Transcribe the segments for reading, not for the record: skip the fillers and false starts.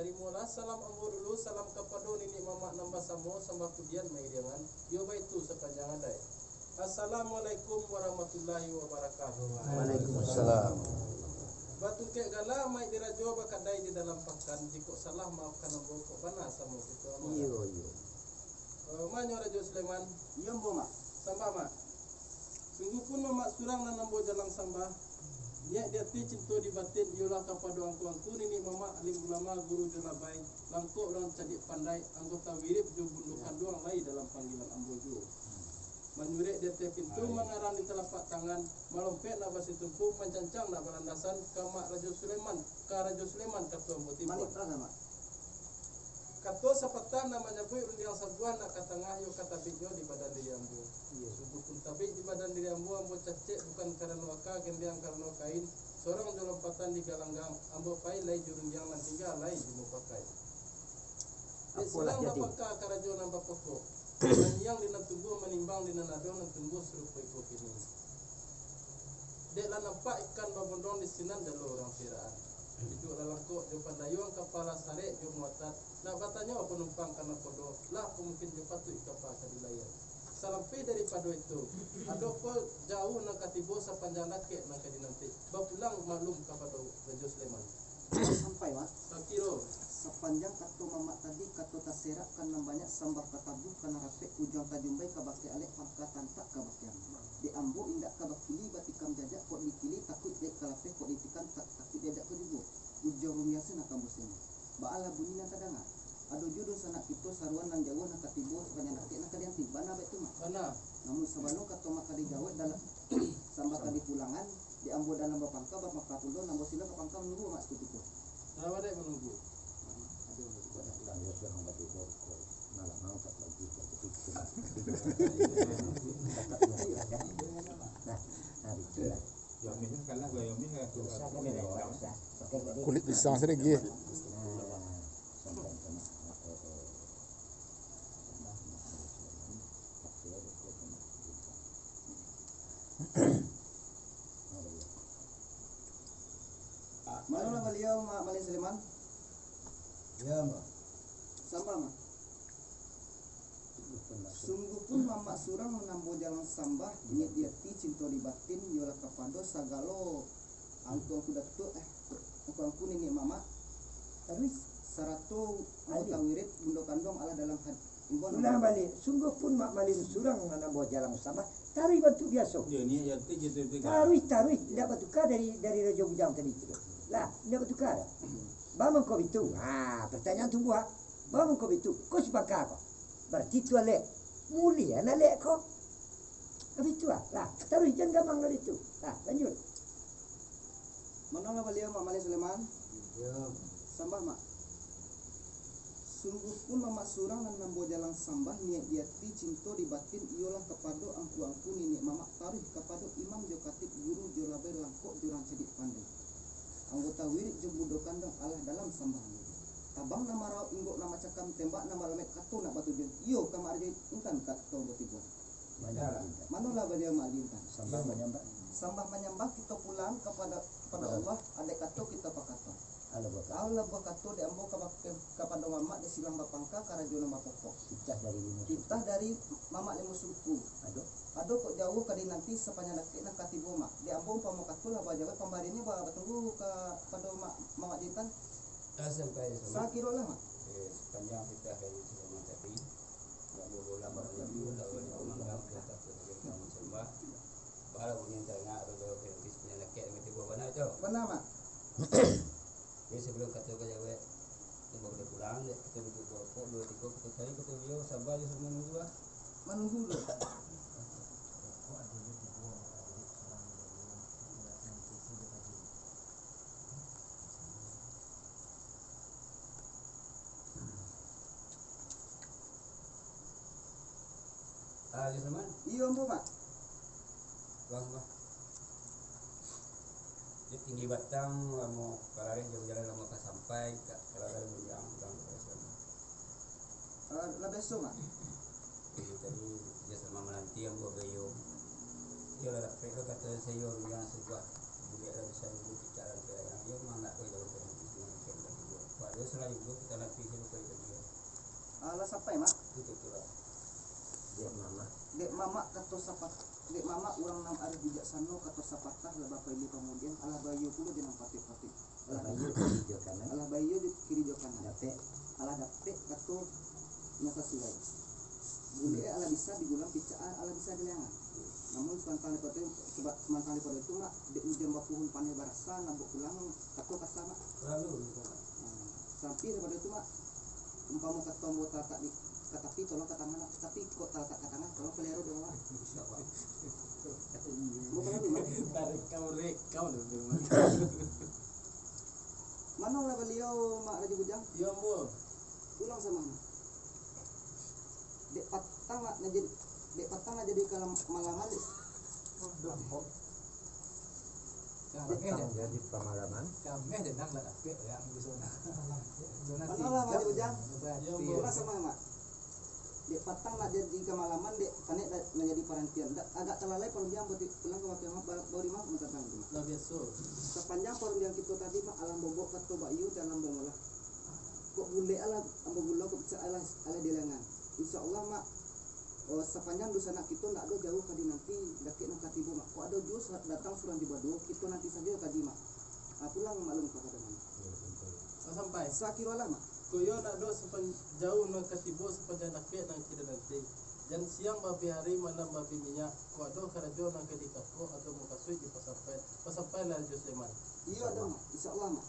Tarimulah salam ambo dulu, salam kepada nini mama nambah samo sambah kudian maidiangan. Yo baitu sepanjang adai. Assalamualaikum warahmatullahi wabarakatuh. Waalaikumsalam. Batu kek gala mai dirajo bakadai di dalam pakan. Jika salah maafkan ambo kok bana samo kita. Iyo. Manyo Rajo Sulaiman. Iya mbo mak. Sambah mak. Sungguh pun mamak surang nan ambo jalang sambah. Niat dia ti cinta di batin ialah kepada angku-angku nini mama alim ulama guru jelabai langkok dan cadik pandai anggota wirip jo bundukan doang lai dalam panggilan ambo jo. Menyurek dia te pintu mengarang di telapak tangan melompet nak basi tumpu mencancang nak berandasan ke mak Rajo Sulaiman ketua ambo timur. Manik terasa mak. Kato sapatan namanya bui rundiang sabuan nak katengah yo kata bidyo di badan diri ambo. Sungguh pun tapi di badan diri ambo cacek bukan karena waka gendiang karena kain. Seorang jolompatan di galanggang ambo pai lai jurundiang nan tinggal lai di pakai. Selang bapaka karajo nambah pokok. Dan yang dina tumbuh menimbang dina nadong nan tumbuh serupa ikut ini. Dek lah nampak ikan babondong di sinan dalo orang siraan. Hidup lalangkok jo pandayong kepala sare jo muatat. Nak batanya penumpang karena kodo lah mungkin jo patu ikapa kadilayan. Sampai daripada itu, ada ko jauh nak katibo sepanjang laki nak kadi nanti. Bapulang maklum kepada Rajo Sulaiman. Sampai mak. Sakiro. Sepanjang katu mamak tadi katu taserak kan banyak sambah katabu kana rapek ujang tajumbai kabaki alek pangkatan tak kabaki di ambo indak kabakili batikam jajak kok dikili takut dek kalape kok ditikan tak takut jajak ke jugo ujang rumiasen nak kambusin baala bunyi nan tadanga ado judul sanak kita saruan nang jauh nak katibo sepanjang laki nak kalian tiba na betul mak Mana? namun sebelum katu mak kali jauh dalam sambah kali pulangan di ambo dalam bapangka bapangka pulo nambo sila bapangka menunggu mak sekutiku. Kenapa dek menunggu? Kulit pisang sedikit. Mana lah beliau mak Malin Sulaiman? Ya mak. Sambah mak. Sungguh pun mamak surang menambo jalan sambah niat diati cinta libatin yola kapado sagalo angku datuk angku nini mama terus 100 anggota wirid bundo kandong ala dalam imbon Sudah balik. Sungguh pun mak Malin surang menambah jalan sama. Taruh batu biasa. Dia ni yang tu je tu. Taruh tidak batukar dari Raja Bujang tadi itu. Lah, tidak batukar. Bangun kau itu. Pertanyaan tunggu ha. Bangun kau itu. Kau sepakat kau. Berarti tu alek. Mulia nak lek kau. Habis tu lah. Taruh jangan gampang dari itu. Lanjut. mana lah beliau mak Malin Sulaiman? Ya. Sambah mak. Sungguh pun mamak surang dan nambo jalan sambah niat diati cinta dibatin ialah kepada angku-angku nini mamak tarikh kepada imam jo katib guru jo labai langkok jurang cedik pandai anggota wirid jo budo kandang Allah dalam sambah tabang nama rau inggok nama cakam tembak nama lamek katu nak batu jen iyo kamar arjo intan kat kau betibuan mana lah beliau mak intan sambah menyembah kita pulang kepada Allah adek katu kita pakato Allah bakato de ambo kepada mamak de silang bapangka karajo nama pokok kita dari mamak lemu suku aduh kok jauh kadi nanti sepanjang dakik nak katibo mak de ambo pamo katul apa jawab pembarinya ba batunggu ke pada mamak jintan Sampai sakiro lah mak sepanjang kita hari sebelum tadi enggak boleh lambat lagi lawan menganggap kita sebagai kaum sembah baru punya tengah atau habis punya laki dengan tiba benar tu benar mak jadi sebelum kata ke jawab kita boleh pulang kita duduk pokok 2-3 kita cari kita beliau sabar je semua menunggu lah menunggu dulu je sama iya ambo mak bang dia tinggi batang lama kalarin jauh jalan lama ke sampai kalarin yang ulang lah besok mak jadi tadi dia sama menanti yang buat gayung dia lah mereka kata saya yang sebuah boleh ada bisa ibu bicara ke yang dia memang nak boleh dalam dengan dengan buat Dia selain itu kita nanti sini kali dia. Ala sampai mak. Itu tu lah. Dek mama kato sapat. Dek mama urang nam ari bijaksana kato sapatah lah bapak ini kemudian ala bayu pula jenang pati-pati. Ala bayu di kiri jo kanan. Ala dapet kato nyata sulai. Bule ala bisa digulang picaan, ala bisa dileangan. Namun sementara pada itu mak dek ujian bapuhun panai barasa nabok pulang kato kasama. Lalu Sampai daripada itu mak umpama kata mau tata di katapi tolong ke tangan tapi kok tata ke tangan tolong pelero doang mak. Mau pelero mak. Tarik kau dulu. Mana lah beliau mak Raja Bujang? Iya ambo. Ulang sama mak. Dek patang nak jadi kalau malaman dek. Jadi pengalaman. Kami ada nang lah apik ya di zona. Zona Mana lah Raja Bujang? Iya Ulang sama mak. Dek patang nak jadi kemalaman dek panik nak jadi parantian. Agak terlalai perundian buat pulang ke waktu mak baru mak mentang itu. lah biasa. Sepanjang perundian kita tadi mak alam bobok kata bayu dalam bongolah. Kok bule alam ambo bulo kok bisa ala delengan. Insyaallah mak sepanjang dosa nak kita ndak ada jauh kadi nanti dakik nak katibu mak. Kok ada jus datang surang di badu kita nanti saja kadi mak. Pulang maklum kepada mak. Sampai Sakira lah mak. koyo nak do jauh nak katibo sepanjang dakik nang kita nanti. Dan siang babi hari malam babi minyak. Ko ado karajo nang kedikako atau muka suit di pasampai lah jo Sleman. Iya ada mak. Insyaallah mak.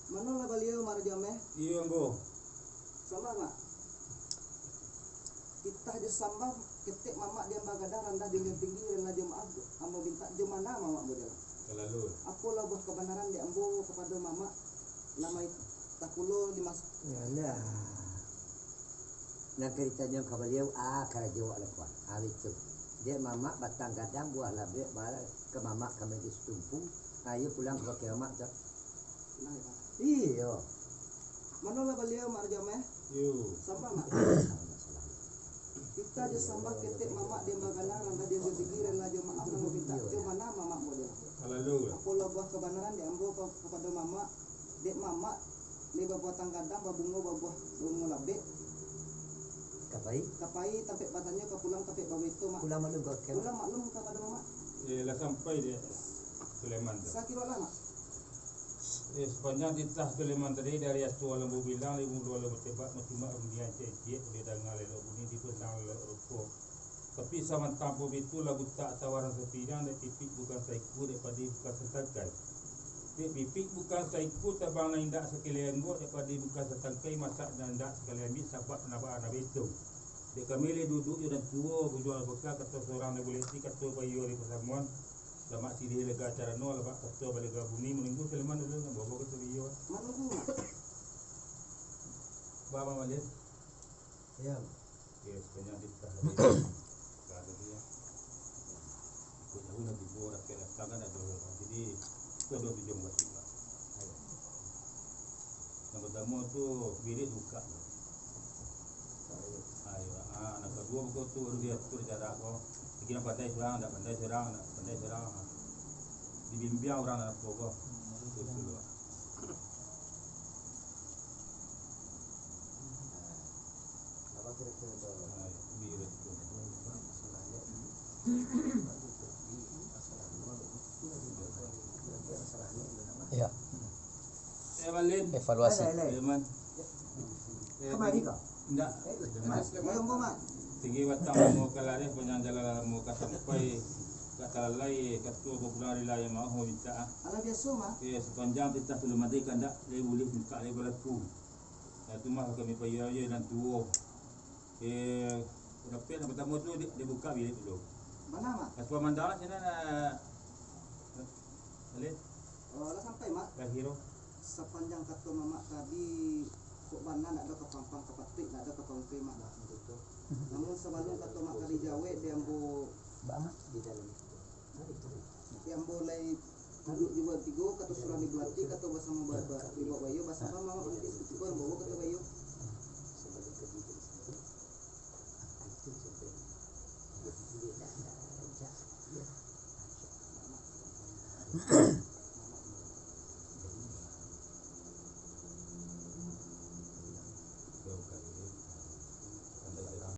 Mana lah beliau marjameh? iya ambo. Sama mak. Kita aja sambang ketik mamak dia bagada rendah dengan tinggi dan jemaah ambo minta jemana mamak model. Lalu Aku lah buah kebenaran di ambo kepada mamak lama takulo di mas. Yalah. Nak ceritanya ke beliau karajo ala kuat. Itu. Dia mamak batang gadang buah labe bala ke mamak kami di setumpu. Ayo pulang ke mamak tu. Nah, ya. Iya. Mana lah beliau marjameh? yo. Sama mak. Kita aja sambah ketik mamak dia bagana rendah dia tinggi dan jemaah ambo minta jemana mamak model. Lalu Aku lah buah kebenaran di ambo kepada mamak. Dek mamak ni babuatan gadang babungo babuah bungo labe. Kapai tampek badannya ke pulang tampek bawa itu mak. Pulang malu ke Pulang maklum kepada mamak. lah sampai dia Sulaiman tu. Sakira lah mak. Sepanjang titah Sulaiman tadi dari asu alam bilang ibu dua lembu tebak macam rudian cek boleh dengar lelok bunyi di petang lelok rupo. Tapi sama tampu itu lagu tak tawaran sepidang dan tipik bukan saiku daripada bukan setakai. Dia pipik bukan saiku tabang na indak sekalian buat daripada bukan setangkai masak dan indak sekalian ni sahabat penabaan nabi itu. Dia kami duduk dan tua berjual bekal kata seorang boleh si kata bayu di persamuan. Lama sini lega acara no lama kata balik bumi menunggu Sulaiman dulu nak bawa kata bayu. Mana tu mak? Bapa malik. Ya. Ya sepanjang kita hari. Kada dia. Ikut jauh nak dibawa rakyat tangan ada orang. Jadi kedua tujuan buat kita. Yang pertama tu bilik buka. Ayo, anak kedua buku tu baru dia atur jarak kau. Kira pandai serang, tak pandai serang, tak pandai serang. Dibimbing orang anak pokok. Itu dulu. Bilik tu. Ya, Evalin. evaluasi. Sulaiman. Kemari kau. Enggak. Iya ambo mak. Tinggi batang mau kalaris panjang jalan mau sampai kata lalai kata popular wilayah mahu minta. Ala biasa mak. Sepanjang kita sudah mati kandak dia boleh buka dia berlaku. Itu mah kami payah dan tua. Tapi yang pertama tu dia buka bilik dulu. Mana mak? Pas pemandangan sana nak Alin Ala sampai mak. Kahiro. Sepanjang kata mamak tadi kok mana nak ada ke pampang ke patik nak ada ke kongke mak lah gitu. Namun sebelum kata mak kali jawe dia ambo Banget. Di dalam. yang boleh duduk juga tiga kata surah di belati kata bahasa ibu bayu bahasa apa mama nanti tiga bawa kata bayu. Amin.